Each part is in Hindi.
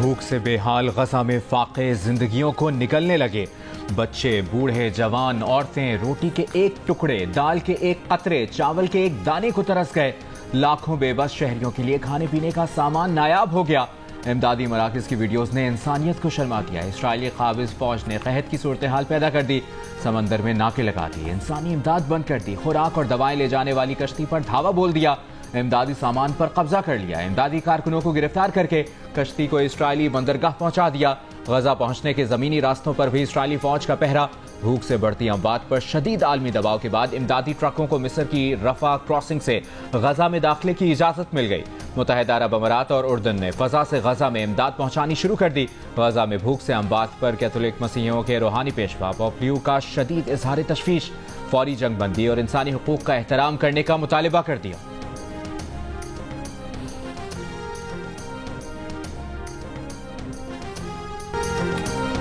भूख से बेहाल गजा में फाके जिंदगियों को निकलने लगे। बच्चे, बूढ़े, जवान, औरतें रोटी के एक टुकड़े, दाल के एक कतरे, चावल के एक दाने को तरस गए। लाखों बेबस शहरियों के लिए खाने पीने का सामान नायाब हो गया। इमदादी मराकज़ की वीडियोस ने इंसानियत को शर्मा दिया। इसराइली काबिज फौज ने कहत की सूरत हाल पैदा कर दी, समंदर में नाके लगा दी, इंसानी इमदाद बंद कर दी, खुराक और दवाएं ले जाने वाली कश्ती पर धावा बोल दिया, इमदादी सामान पर कब्जा कर लिया, इमदादी कारकुनों को गिरफ्तार करके कश्ती को इसराइली बंदरगाह पहुंचा दिया। गजा पहुंचने के जमीनी रास्तों पर भी इसराइली फौज का पहरा। भूख से बढ़ती अमवात पर शदीद आलमी दबाव के बाद इमदादी ट्रकों को मिस्र की रफा क्रॉसिंग से गजा में दाखिले की इजाजत मिल गई। मुत्तहिदा अरब अमारात और उर्दन ने फजा से गजा में इमदाद पहुंचानी शुरू कर दी। गजा में भूख से अमवात पर कैथोलिक मसीहियों के रूहानी पेशवा पोप लियो का शदीद इजहार तशवीश, फौरी जंगबंदी और इंसानी हुकूक का एहतराम करने का मुतालिबा कर दिया।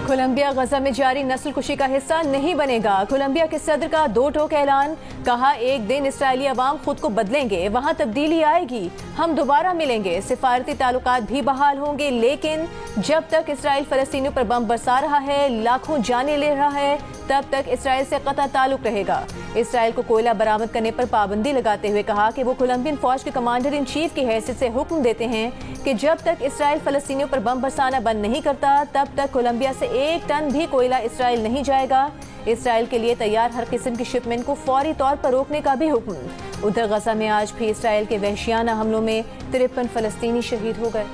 कोलंबिया गजा में जारी नस्लकुशी का हिस्सा नहीं बनेगा। कोलंबिया के सदर का दो टोक ऐलान, कहा एक दिन इसराइली अवाम खुद को बदलेंगे, वहां तब्दीली आएगी, हम दोबारा मिलेंगे, सिफारती ताल्लुकात भी बहाल होंगे, लेकिन जब तक इसराइल फलस्तीनियों पर बम बरसा रहा है, लाखों जानें ले रहा है, तब तक इसराइल से कतई ताल्लुक रहेगा। इसराइल को कोयला बरामद करने पर पाबंदी लगाते हुए कहा कि वो कोलंबियन फौज के कमांडर इन चीफ की हैसियत से हुक्म देते हैं कि जब तक इसराइल फलस्तीनियों पर बम बरसाना बंद नहीं करता, तब तक कोलंबिया से 1 टन भी कोयला इसराइल नहीं जाएगा। इसराइल के लिए तैयार हर किस्म की शिपमेंट को फौरी तौर पर रोकने का भी हुक्म। उधर गजा में आज भी इसराइल के वहशियाना हमलों में 53 फलस्तीनी शहीद हो गए।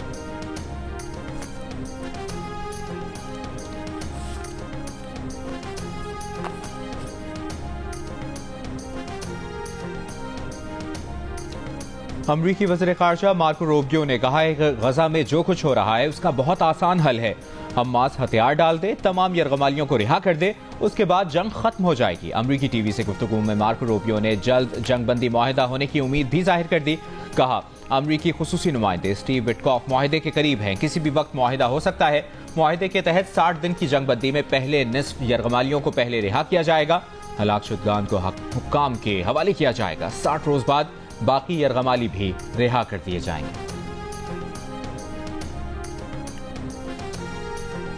अमरीकी वज़ीर ख़ारजा मार्को रूबियो ने कहा है कि गजा में जो कुछ हो रहा है उसका बहुत आसान हल है। हमास हथियार डाल दे, तमाम यरगमालियों को रिहा कर दे, उसके बाद जंग खत्म हो जाएगी। अमरीकी टीवी से गुफ्तगू में मार्को रूबियो ने जल्द जंगबंदी मुआहिदा होने की उम्मीद भी जाहिर कर दी। कहा अमरीकी खुसूसी नुमाइंदे स्टीव विटकॉफ मुआहिदे के करीब हैं, किसी भी वक्त मुआहिदा हो सकता है। मुआहिदे के तहत 60 दिन की जंगबंदी में पहले निस्फ यरगमालियों को पहले रिहा किया जाएगा, हलाक शुदगान को हुक्काम के हवाले किया जाएगा। 60 रोज बाद बाकी यरगमाली भी रिहा कर दिए जाएंगे।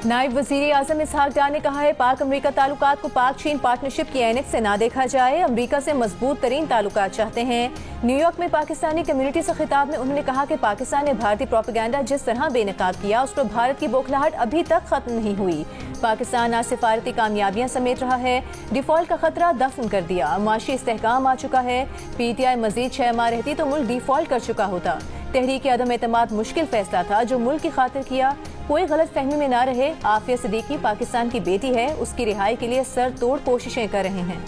नायब वज़ीर आज़म इसहाक डार ने कहा है पाक अमरीका ताल्लुकात को पाक चीन पार्टनरशिप की ऐनक से ना देखा जाए, अमरीका से मजबूत तरीन ताल्लुकात चाहते हैं। न्यूयॉर्क में पाकिस्तानी कम्युनिटी से खिताब में उन्होंने कहा कि पाकिस्तान ने भारतीय प्रोपेगेंडा जिस तरह बेनकाब किया, उस पर भारत की बौखलाहट अभी तक खत्म नहीं हुई। पाकिस्तान आज सिफारती कामयाबियां समेट रहा है, डिफॉल्ट का खतरा दफन कर दिया, माशी इस्तेहकाम आ चुका है। PTI मजीद 6 माह रहती तो मुल्क डिफॉल्ट कर चुका होता। तहरीक अदम एतमाद मुश्किल फैसला था जो मुल्क की खातिर किया, कोई गलत फहमी में ना रहे। आफिया सिद्दीकी पाकिस्तान की बेटी है, उसकी रिहाई के लिए सर तोड़ कोशिशें कर रहे हैं।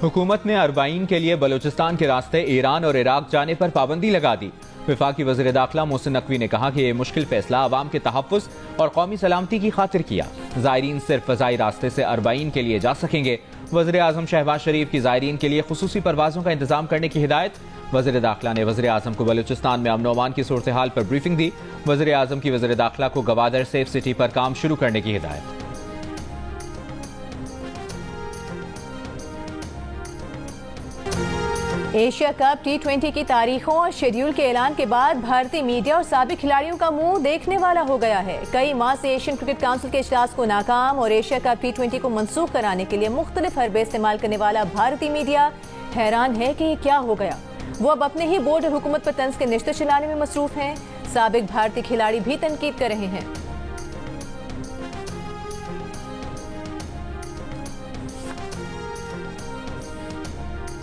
हुकूमत ने अरबाइन के लिए बलूचिस्तान के रास्ते ईरान और इराक जाने पर पाबंदी लगा दी। वफाकी वज़ीर दाखिला मोहसिन नकवी ने कहा कि यह मुश्किल फैसला अवाम के तहफ़्फ़ुज़ और कौमी सलामती की खातिर किया। ज़ायरीन सिर्फ फ़ज़ाई रास्ते से अरबाइन के लिए जा सकेंगे। वज़ीर आज़म शहबाज शरीफ की ज़ायरीन के लिए खुसूसी परवाज़ों का इंतजाम करने की हिदायत। वज़ीर दाखिला ने वज़ीर आज़म को बलूचिस्तान में अमन अमान की सूरत हाल पर ब्रीफिंग दी। वज़ीर आज़म की वज़ीर दाखिला को गवादर सेफ सिटी पर काम शुरू करने की हिदायत। एशिया कप T20 की तारीखों और शेड्यूल के ऐलान के बाद भारतीय मीडिया और साबिक खिलाड़ियों का मुंह देखने वाला हो गया है। कई माह से एशियन क्रिकेट काउंसिल के इजलास को नाकाम और एशिया कप T20 को मंसूख कराने के लिए मुख्तलिफ हरबे इस्तेमाल करने वाला भारतीय मीडिया हैरान है कि ये क्या हो गया। वो अब अपने ही बोर्ड और हुकूमत पर तंज के निश्ते चलाने में मसरूफ हैं। साबिक भारतीय खिलाड़ी भी तनकीद कर रहे हैं।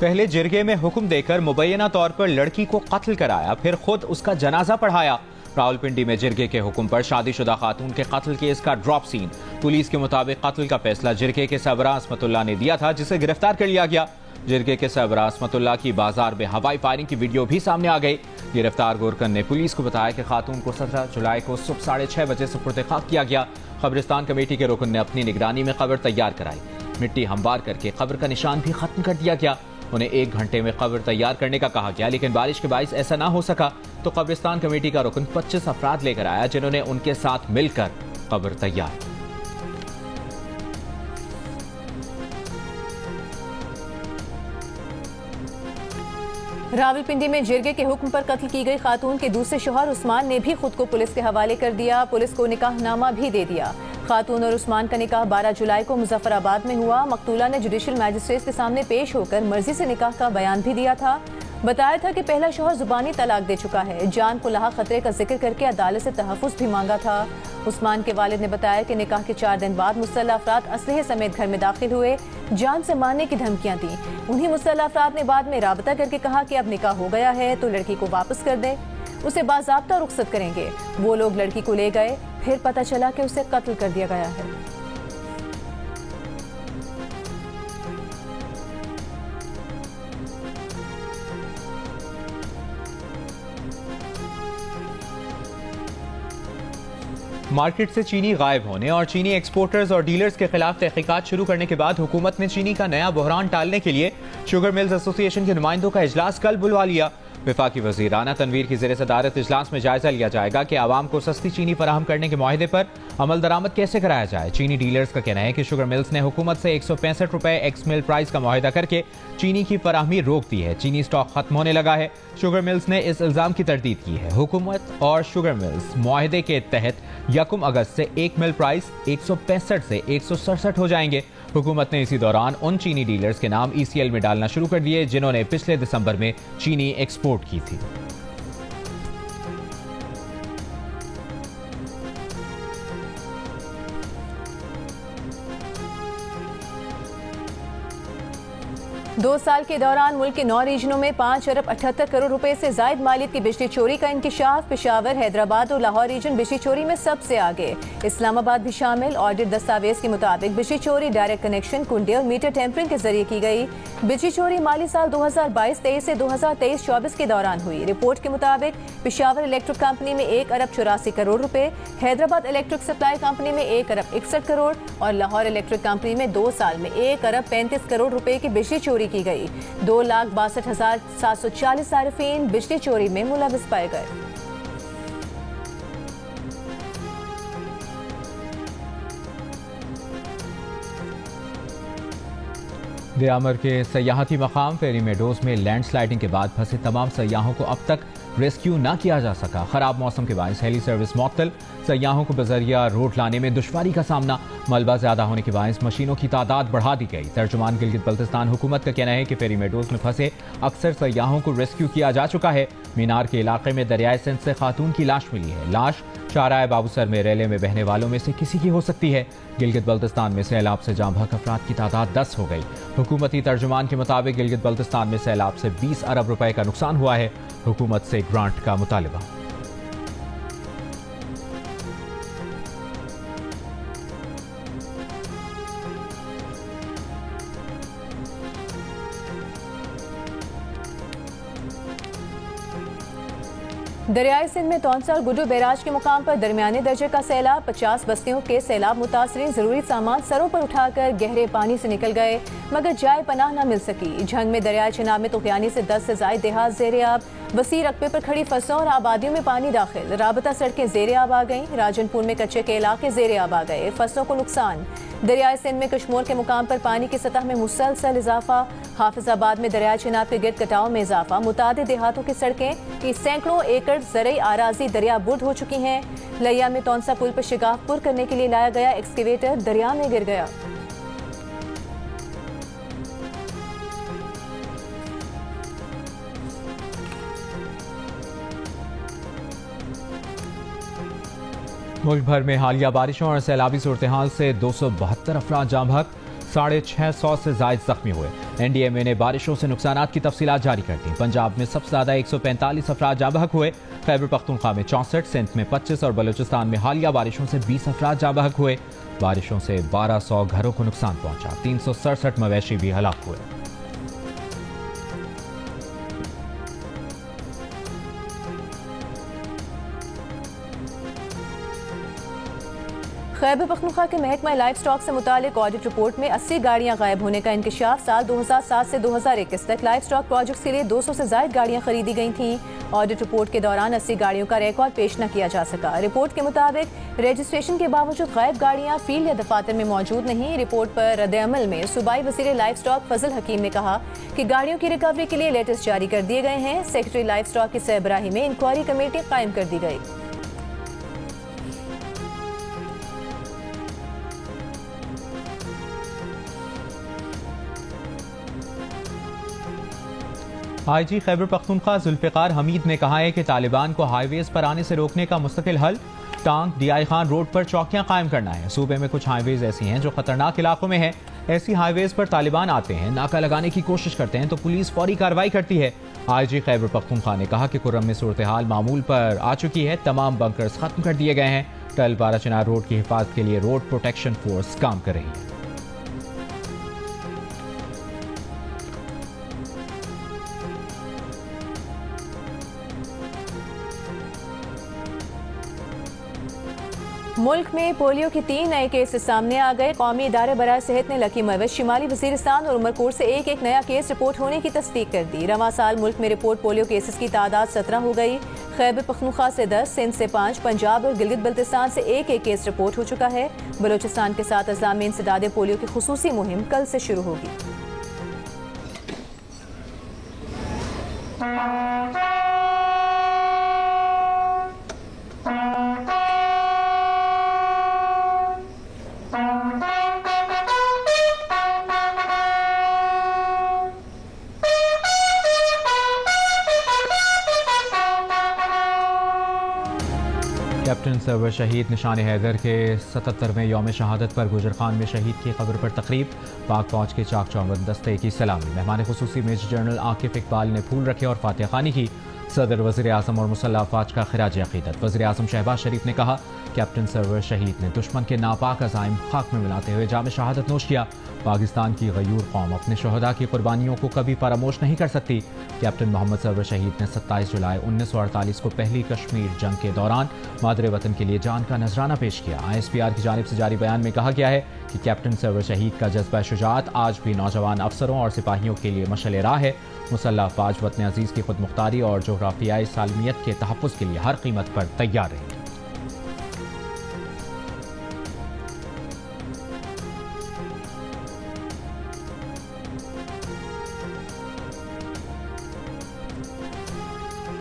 पहले जिरगे में हुक्म देकर मुबैना तौर पर लड़की को कत्ल कराया, फिर खुद उसका जनाजा पढ़ाया। रावलपिंडी में जिरगे के हुक्म पर शादीशुदा खातून के कत्ल केस का ड्रॉप सीन। पुलिस के मुताबिक कत्ल का फैसला जिरगे के सरबराह असमतुल्लाह ने दिया था, जिसे गिरफ्तार कर लिया गया। जिरगे के सरबराह असमतुल्लाह की बाजार में हवाई फायरिंग की वीडियो भी सामने आ गई। गिरफ्तार गोरकन ने पुलिस को बताया कि खातून को 17 जुलाई को सुबह 6:30 बजे सुपुर्द खाक किया गया। कब्रिस्तान कमेटी के रुकन ने अपनी निगरानी में कब्र तैयार कराई। मिट्टी हमवार करके कब्र का निशान भी खत्म कर दिया गया। उन्हें 1 घंटे में कब्र तैयार करने का कहा गया, लेकिन बारिश के बाइस ऐसा ना हो सका तो कब्रिस्तान कमेटी का रुकन 25 अफराद लेकर आया, जिन्होंने उनके साथ मिलकर कब्र तैयार की। रावलपिंडी में जिरगे के हुक्म पर कत्ल की गई खातून के दूसरे शौहर उस्मान ने भी खुद को पुलिस के हवाले कर दिया। पुलिस को निकाहनामा भी दे दिया। खातून और उस्मान का निकाह 12 जुलाई को मुजफ्फराबाद में हुआ। मकतूला ने जुडिशल मैजिस्ट्रेट के सामने पेश होकर मर्जी से निकाह का बयान भी दिया था। बताया था कि पहला शौहर जुबानी तलाक दे चुका है। जान को लाहा खतरे का जिक्र करके अदालत से तहफ़्फ़ुज़ भी मांगा था। उस्मान के वालिद ने बताया कि निकाह के 4 दिन बाद मुसल्लह अफराद असलहे समेत घर में दाखिल हुए, जान से मारने की धमकियां दी। उन्हीं मुसल्लह अफराद ने बाद में राबता करके कहा कि अब निकाह हो गया है तो लड़की को वापस कर दे, उसे बाज़ाब्ता रुखसत करेंगे। वो लोग लड़की को ले गए, फिर पता चला कि उसे कत्ल कर दिया गया है। मार्केट से चीनी गायब होने और चीनी एक्सपोर्टर्स और डीलर्स के खिलाफ तहकीकात शुरू करने के बाद हुकूमत ने चीनी का नया बहरान टालने के लिए शुगर मिल्स एसोसिएशन के नुमाइंदों का इजलास कल बुलवा लिया। वफाकी वज़ीर राना तनवीर की ज़ेर सदारत इजलास में जायजा लिया जाएगा कि आवाम को सस्ती चीनी फराहम करने के मुआहदे पर अमल दरामद कैसे कराया जाए। चीनी डीलर्स का कहना है कि शुगर मिल्स ने हुकूमत से 165 रुपए एक्स मिल प्राइस का मुआहदा करके चीनी की फराहमी रोक दी है। चीनी स्टॉक खत्म होने लगा है। शुगर मिल्स ने इस इल्जाम की तरदीद की है। हुकूमत और शुगर मिल्स मुआहदे के तहत 1 अगस्त से 1 मिल प्राइस 165 से 167 हो जाएंगे। हुकूमत ने इसी दौरान उन चीनी डीलर्स के नाम ECL में डालना शुरू कर दिए जिन्होंने पिछले दिसंबर में चीनी एक्सपोर्ट की थी। दो साल के दौरान मुल्क के 9 रीजनों में 5 अरब 78 करोड़ रुपए से जायद मालियत की बिजली चोरी का इंकिशाफ। पेशावर, हैदराबाद और लाहौर रीजन बिजली चोरी में सबसे आगे, इस्लामाबाद भी शामिल। ऑडिट दस्तावेज के मुताबिक बिजली चोरी डायरेक्ट कनेक्शन, कुंडे और मीटर टेम्परिंग के जरिए की गई। बिजली चोरी माली साल 2022-23 से 2023-24 के दौरान हुई। रिपोर्ट के मुताबिक पेशावर इलेक्ट्रिक कंपनी में 1 अरब 84 करोड़ रुपए, हैदराबाद इलेक्ट्रिक सप्लाई कंपनी में 1 अरब 61 करोड़ और लाहौर इलेक्ट्रिक कंपनी में 2 साल में 1 अरब 35 करोड़ रुपए की बिजली चोरी की गई। 2,62,740 सारिफीन बिजली चोरी में मुलविस पाए गए। दियामर के सयाहती मकाम फेरी मेडोज में लैंडस्लाइडिंग के बाद फंसे तमाम सयाहों को अब तक रेस्क्यू ना किया जा सका। खराब मौसम के बायस हेली सर्विस मुअत्तल, सयाहों को बजरिया रोड लाने में दुश्वारी का सामना। मलबा ज्यादा होने के बायस मशीनों की तादाद बढ़ा दी गई। तर्जुमान गिलगित बल्तिस्तान हुकूमत का कहना है कि फेरी मेडोज में फंसे अक्सर सयाहों को रेस्क्यू किया जा चुका है। मीनार के इलाके में दरियाए सिंध से खातून की लाश मिली है। लाश शाहराए बाबूसर में रेले में बहने वालों में से किसी की हो सकती है। गिलगित बल्तिस्तान में सैलाब से जाम बहक अफराद की तादाद 10 हो गई। हुकूमती तर्जुमान के मुताबिक गिलगित बल्तिस्तान में सैलाब से 20 अरब रुपए का नुकसान हुआ है। हुकूमत से ग्रांट का मुतालबा। दरियाई सिंध में तौंसा और गुड्डू बैराज के मुकाम पर दरमियाने दर्जे का सैलाब। 50 बस्तियों के सैलाब मुतासरीन जरूरी सामान सरों पर उठाकर गहरे पानी से निकल गए, मगर जाए पनाह न मिल सकी। झंग में दरियाई चिनाब में तुगयानी से 10 से ज्यादा देहात ज़ेरे आब। वसी रकबे पर खड़ी फसलों और आबादियों में पानी दाखिल। राबता सड़कें ज़ेरे आब आ गईं। राजनपुर में कच्चे के इलाके ज़ेरे आब आ गए। फसलों को नुकसान। दरियाई सिंध में कश्मोर के मुकाम पर पानी की सतह में मुसलसल इजाफा। हाफिजाबाद में दरियाई चिनाब के गिरद कटाव में इजाफा। मुतादिद देहातों की सड़कें की सैकड़ों एकड़ ज़रई आराजी दरिया बुर्द हो चुकी हैं। लिया में तौंसा पुल पर शिगाफपुर करने के लिए लाया गया एक्सकेवेटर दरिया में गिर गया। मुल्क भर में हालिया बारिशों और सैलाबी सूरत हाल से 272 अफराद जाम बहक, 650 से जायद जख्मी हुए। NDMA ने बारिशों से नुकसानात की तफसीलात जारी कर दी। पंजाब में सबसे ज्यादा 145 अफराद जाम बहक हुए। खैबर पख्तूनख्वा में 64, सिंध में 25 और बलूचिस्तान में हालिया बारिशों से 20 अफराद जाम बहक हुए। बारिशों से 1200 घरों को नुकसान पहुंचा। 367 मवेशी भी हलाक हुए। खैबर पख्तूनख्वा के महकमा लाइफ स्टॉक से मुतालिक ऑडिट रिपोर्ट में 80 गाड़ियां गायब होने का इंकशाफ। साल 2007 से 2021 तक लाइफ स्टॉक प्रोजेक्ट के लिए 200 से ज्यादा गाड़ियां खरीदी गई थीं। ऑडिट रिपोर्ट के दौरान 80 गाड़ियों का रिकॉर्ड पेश न किया जा सका। रिपोर्ट के मुताबिक रजिस्ट्रेशन के बावजूद गायब गाड़ियां फील्ड या दफातर में मौजूद नहीं। रिपोर्ट पर रद्द-ए-अमल में सूबाई वज़ीर लाइफ स्टॉक फजल हकीम ने कहा कि गाड़ियों की रिकवरी के लिए लेटेस्ट जारी कर दिए गए हैं। सेक्रेटरी लाइफ स्टॉक की सरबराही में इंक्वायरी कमेटी कायम कर दी गई। आईजी खैबर पख्तूनख्वा जुल्फ़िकार हमीद ने कहा है कि तालिबान को हाईवेज पर आने से रोकने का मुस्तकिल हल टांग डीआई खान रोड पर चौकियां कायम करना है। सूबे में कुछ हाईवेज ऐसी हैं जो खतरनाक इलाकों में हैं। ऐसी हाईवेज पर तालिबान आते हैं, नाका लगाने की कोशिश करते हैं तो पुलिस फौरी कार्रवाई करती है। आईजी खैबर पख्तूनख्वा ने कहा कि कुर्रम में सूरत हाल मामूल पर आ चुकी है। तमाम बंकर्स खत्म कर दिए गए हैं। टल बारा चिनार रोड की हिफाजत के लिए रोड प्रोटेक्शन फोर्स काम कर रही है। मुल्क में पोलियो के 3 नए केसेस सामने आ गए। कौमी इदारे बराए सेहत ने लकी मरवज, शिमाली वजीरिस्तान और उमरकोट से एक नया केस रिपोर्ट होने की तस्दीक कर दी। रवां साल मुल्क में रिपोर्ट पोलियो केसेस की तादाद 17 हो गई। खैबर पख्तूनख्वा से 10, सिंध से 5, पंजाब और गिलगित बल्तिस्तान से एक केस रिपोर्ट हो चुका है। बलोचिस्तान के साथ अजला में इंसदाद पोलियो की खुसूसी मुहिम कल से शुरू होगी। कैप्टन सरवर शहीद निशान हैदर के 77वें यौम शहादत पर गुजर खान में शहीद की खबर पर तकरीब। पाक फौज के चाक चौबंद दस्ते की सलामी। मेहमान खुसूसी मेजर जनरल आकिफ इकबाल ने फूल रखे और फातिहा खानी की। सदर वज़ीर आज़म और मुसल्लह अफ़वाज का खिराज अक़ीदत। वज़ीर आज़म शहबाज शरीफ ने कहा कैप्टन सरवर शहीद ने दुश्मन के नापाक अज़ाइम खाक में मिलाते हुए जाम शहादत नोश किया। पाकिस्तान की गयूर कौम अपने शहदा की कुर्बानियों को कभी फरामोश नहीं कर सकती। कैप्टन मोहम्मद सरवर शहीद ने 27 जुलाई 1948 को पहली कश्मीर जंग के दौरान मादरे वतन के लिए जान का नजराना पेश किया। ISPR की जानिब से जारी बयान में कहा गया है कि कैप्टन सरवर शहीद का जज्बा शुजाअत आज भी नौजवान अफसरों और सिपाहियों के लिए मशअल राह है। मुसल्लह अफ़वाज वतन अजीज़ की खुद मुख्तारी और जोग्राफियाई सालमियत के तहफ़्फ़ुज़ के लिए हर कीमत पर तैयार रहेंगे।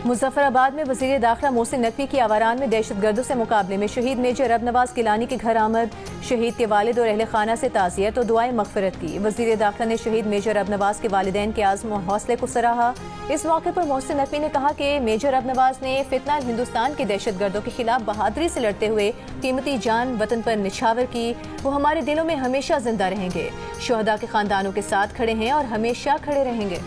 मुजफ्फराबाद में वज़ीर दाखिला मोहसिन नकवी की आवारान में दहशतगर्दों से मुकाबले में शहीद मेजर अबनवाज गिलानी के घर आमद। शहीद के वालिद और अहले खाना से ताज़ियत और दुआएं मग़फ़िरत की। वज़ीर दाखिला ने शहीद मेजर अबनवाज के वालिदैन के आज़्म और हौसले को सराहा। इस मौके पर मोहसिन नकवी ने कहा कि मेजर अबनवाज ने फितना हिंदुस्तान के दहशतगर्दों के खिलाफ बहादुरी से लड़ते हुए कीमती जान वतन पर निछावर की। वो हमारे दिलों में हमेशा जिंदा रहेंगे। शहदा के खानदानों के साथ खड़े हैं और हमेशा खड़े रहेंगे।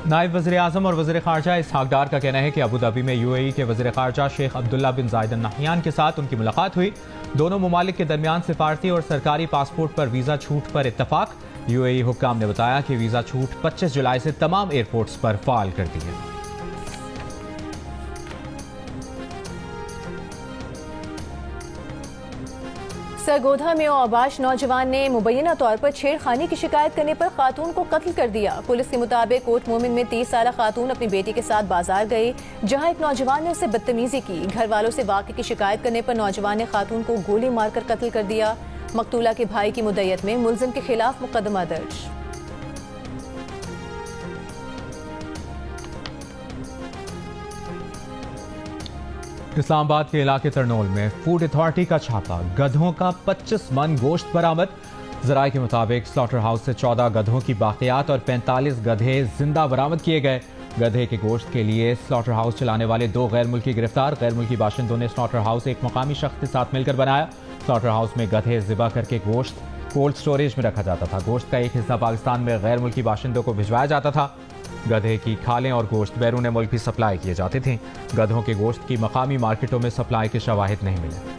नायब वज़ीर आज़म और वज़ीर ख़ारजा इसहाक़ डार का कहना है कि अबू धाबी में UAE के वज़ीर ख़ारजा शेख अब्दुल्ला बिन ज़ायद अल नहयान के साथ उनकी मुलाकात हुई। दोनों ममालिक के दरमियान सिफारती और सरकारी पासपोर्ट पर वीज़ा छूट पर इत्तफाक। UAE हुक्काम ने बताया कि वीज़ा छूट 25 जुलाई से तमाम एयरपोर्ट्स पर फ़ाल कर दी है। सरगोधा में आबाश नौजवान ने मुबैना तौर पर छेड़खानी की शिकायत करने पर खातून को कत्ल कर दिया। पुलिस के मुताबिक कोट मोमिन में 30 साला खातून अपनी बेटी के साथ बाजार गई, जहां एक नौजवान ने उससे बदतमीजी की। घर वालों से वाक़े की शिकायत करने पर नौजवान ने खातून को गोली मारकर कत्ल कर दिया। मकतूला के भाई की मुद्दत में मुलजिम के खिलाफ मुकदमा दर्ज। इस्लामाबाद के इलाके तरनोल में फूड अथॉरिटी का छापा। गधों का 25 मन गोश्त बरामद। ज़राए के मुताबिक स्लॉटर हाउस से 14 गधों की बाक़ियात और 45 गधे जिंदा बरामद किए गए। गधे के गोश्त के लिए स्लॉटर हाउस चलाने वाले 2 गैर मुल्की गिरफ्तार। गैर मुल्की बाशिंदों ने स्लॉटर हाउस एक मुकामी शख्स के साथ मिलकर बनाया। स्लॉटर हाउस में गधे ज़िबा करके गोश्त कोल्ड स्टोरेज में रखा जाता था। गोश्त का एक हिस्सा पाकिस्तान में गैर मुल्की बाशिंदों को भिजवाया जाता था। गधे की खालें और गोश्त बैरून मुल्क भी सप्लाई किए जाते थे। गधों के गोश्त की मकामी मार्केटों में सप्लाई के शवाहिद नहीं मिले।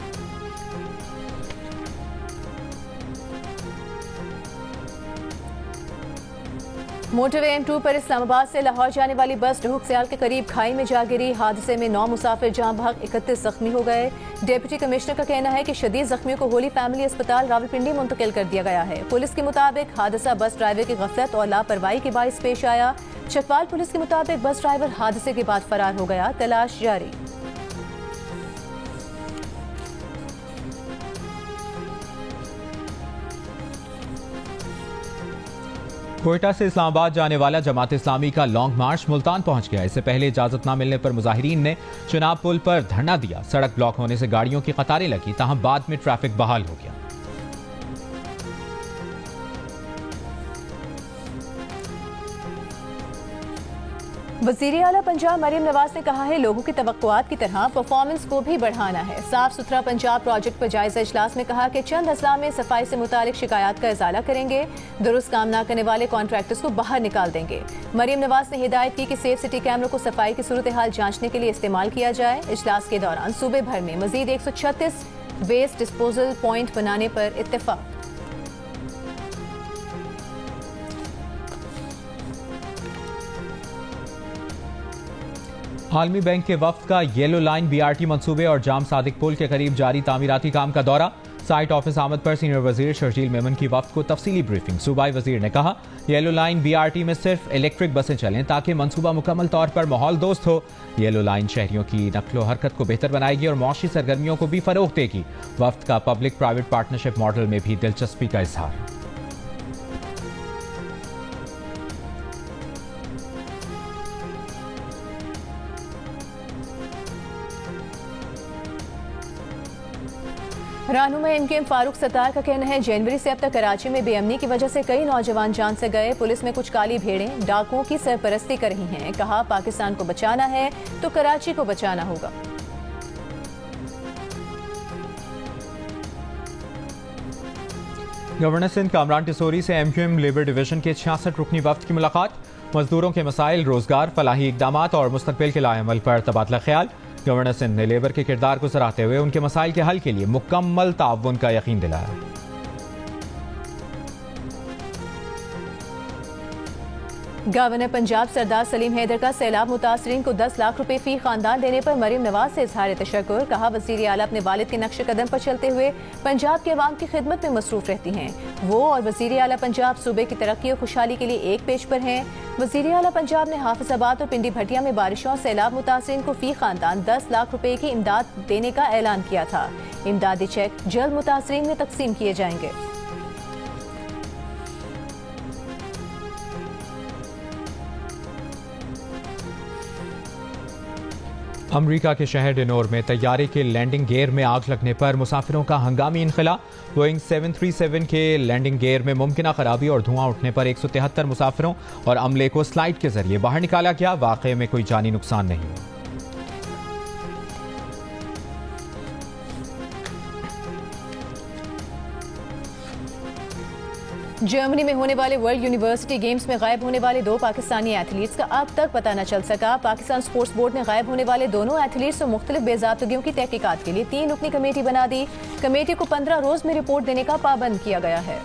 मोटरवे M2 पर इस्लामाबाद से लाहौर जाने वाली बस ढोक सियाल के करीब खाई में जा गिरी। हादसे में 9 मुसाफिर जान बहक 31 जख्मी हो गए। डिप्टी कमिश्नर का कहना है कि शदीद जख्मियों को होली फैमिली अस्पताल रावलपिंडी मुंतकिल कर दिया गया है। पुलिस के मुताबिक हादसा बस ड्राइवर की गफलत और लापरवाही के बाइस पेश आया। चकवाल पुलिस के मुताबिक बस ड्राइवर हादसे के बाद फरार हो गया। तलाश जारी। कोयटा से इस्लामाबाद जाने वाला जमात इस्लामी का लॉन्ग मार्च मुल्तान पहुंच गया। इससे पहले इजाजत न मिलने पर मुजाहिरीन ने चुनाव पुल पर धरना दिया। सड़क ब्लॉक होने से गाड़ियों की कतारें लगी, ताहम बाद में ट्रैफिक बहाल हो गया। वज़ीर आला पंजाब मरीम नवाज ने कहा है लोगों की तवक्कुआत की तरह परफॉर्मेंस को भी बढ़ाना है। साफ सुथरा पंजाब प्रोजेक्ट पर जायजा इजलास में कहा कि चंद अजला में सफाई से मुतालिक शिकायत का इजाला करेंगे। दुरुस्त काम न करने वाले कॉन्ट्रैक्टर्स को बाहर निकाल देंगे। मरीम नवाज ने हिदायत की कि सेफ सिटी कैमरों को सफाई की सूरत हाल जांचने के लिए इस्तेमाल किया जाए। इजलास के दौरान सूबे भर में मजीद 136 वेस्ट डिस्पोजल पॉइंट बनाने पर इत्तेफाक। आलमी बैंक के वफ्द का येलो लाइन BRT मंसूबे और जाम सादिक पुल के करीब जारी तामीराती काम का दौरा। साइट ऑफिस आमद पर सीनियर वजीर शर्जील मेमन की वफ्द को तफसीली ब्रीफिंग। सूबाई वजीर ने कहा येलो लाइन BRT में सिर्फ इलेक्ट्रिक बसें चलें ताकि मंसूबा मुकम्मल तौर पर माहौल दोस्त हो। येलो लाइन शहरियों की नक्लो हरकत को बेहतर बनाएगी और मौशी सरगर्मियों को भी फरोग देगी। वफ्द का पब्लिक प्राइवेट पार्टनरशिप मॉडल में भी दिलचस्पी का इजहार। रहनुमा MKM फारूक सत्तार का कहना है जनवरी से अब तक कराची में बेअमनी की वजह से कई नौजवान जान से गए। पुलिस में कुछ काली भेड़ें डाकुओं की सरपरस्ती कर रही हैं। कहा पाकिस्तान को बचाना है तो कराची को बचाना होगा। गवर्नर सिंध कामरान टिसोरी से MQM लेबर डिवीजन के 66 रुकनी वफ्द की मुलाकात। मजदूरों के मसाइल, रोजगार, फलाही इकदामात और मुस्तकबिल के लाएमल पर तबादला ख्याल। गवर्नर सिंध ने लेबर के किरदार को सराहते हुए उनके मसाइल के हल के लिए मुकम्मल ताउन का यकीन दिलाया। गवर्नर पंजाब सरदार सलीम हैदर का सैलाब मुतासरीन को 10 लाख रुपए फी खानदान देने पर मरीम नवाज से इजहार तशक्कुर। कहा वज़ीर आला अपने वालिद के नक्श कदम पर चलते हुए पंजाब के अवाम की खिदमत में मसरूफ रहती हैं। वो और वज़ीर आला पंजाब सूबे की तरक्की और खुशहाली के लिए एक पेज पर हैं। वज़ीर आला पंजाब ने हाफिजाबाद और पिंडी भटिया में बारिशों और सैलाब मुतासरीन को फी खानदान 10 लाख रुपए की इमदाद देने का ऐलान किया था। इमदादी चेक जल्द मुतासरीन में तकसीम किए जाएंगे। अमरीका के शहर डिनोर में तैयारे के लैंडिंग गियर में आग लगने पर मुसाफिरों का हंगामी इनखला। बोइंग 737 के लैंडिंग गियर में मुमकिन खराबी और धुआं उठने पर 173 मुसाफिरों और अमले को स्लाइड के जरिए बाहर निकाला गया। वाकये में कोई जानी नुकसान नहीं हुआ। जर्मनी में होने वाले वर्ल्ड यूनिवर्सिटी गेम्स में गायब होने वाले 2 पाकिस्तानी एथलीट्स का अब तक पता न चल सका। पाकिस्तान स्पोर्ट्स बोर्ड ने गायब होने वाले दोनों एथलीट्स और मुख्तलिफ बेज़ाब्तगियों की तहकीकात के लिए 3 रुकनी कमेटी बना दी। कमेटी को 15 रोज में रिपोर्ट देने का पाबंद किया गया है।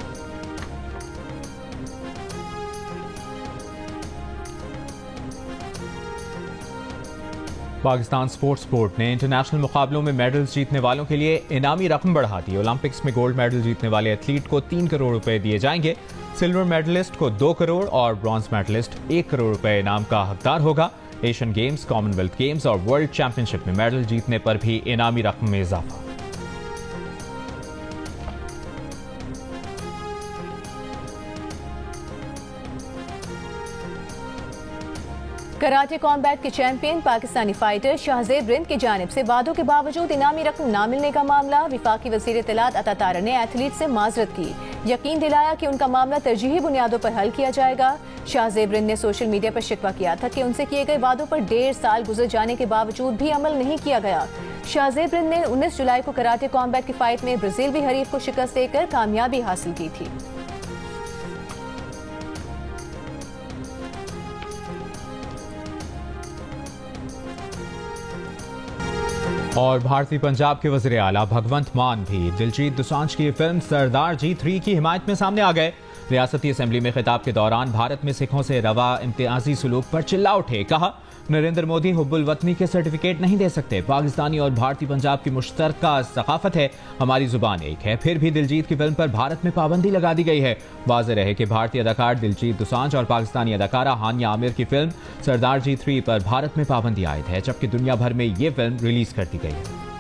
पाकिस्तान स्पोर्ट्स बोर्ड ने इंटरनेशनल मुकाबलों में मेडल्स जीतने वालों के लिए इनामी रकम बढ़ा दी। ओलंपिक्स में गोल्ड मेडल जीतने वाले एथलीट को 3 करोड़ रुपए दिए जाएंगे। सिल्वर मेडलिस्ट को 2 करोड़ और ब्रॉन्ज मेडलिस्ट 1 करोड़ रुपए इनाम का हकदार होगा। एशियन गेम्स, कॉमनवेल्थ गेम्स और वर्ल्ड चैंपियनशिप में मेडल जीतने पर भी इनामी रकम में इजाफा। कराटे कॉम्बैट के चैंपियन पाकिस्तानी फाइटर शाहजेब रिंद की जानिब से वादों के बावजूद इनामी रकम न मिलने का मामला। विफाकी वज़ीर इत्तलात अता तारा ने एथलीट से माजरत की, यकीन दिलाया कि उनका मामला तरजीही बुनियादों पर हल किया जाएगा। शाहजेब रिंद ने सोशल मीडिया पर शिकवा किया था कि उनसे किए गए वादों पर 1.5 साल गुजर जाने के बावजूद भी अमल नहीं किया गया। शाहजेब रिंद ने 19 जुलाई को कराटे कॉम्बैट की फाइट में ब्राजील हरीफ को शिकस्त देकर कामयाबी हासिल की थी। और भारतीय पंजाब के वज़ीर आला भगवंत मान भी दिलजीत दोसांझ की फिल्म सरदार G3 की हिमायत में सामने आ गए। रियासती असेंबली में खिताब के दौरान भारत में सिखों से रवा इम्तियाजी सलूक पर चिल्ला उठे। कहा, नरेंद्र मोदी हुब्बुल वतनी के सर्टिफिकेट नहीं दे सकते। पाकिस्तानी और भारतीय पंजाब की मुश्तरका सकाफत है, हमारी जुबान एक है। फिर भी दिलजीत की फिल्म पर भारत में पाबंदी लगा दी गई है। वाज़ेह रहे कि भारतीय अदाकार दिलजीत दोसांझ और पाकिस्तानी अदाकारा हानिया आमिर की फिल्म सरदार जी 3 पर भारत में पाबंदी आयद है, जबकि दुनिया भर में ये फिल्म रिलीज कर दी गई है।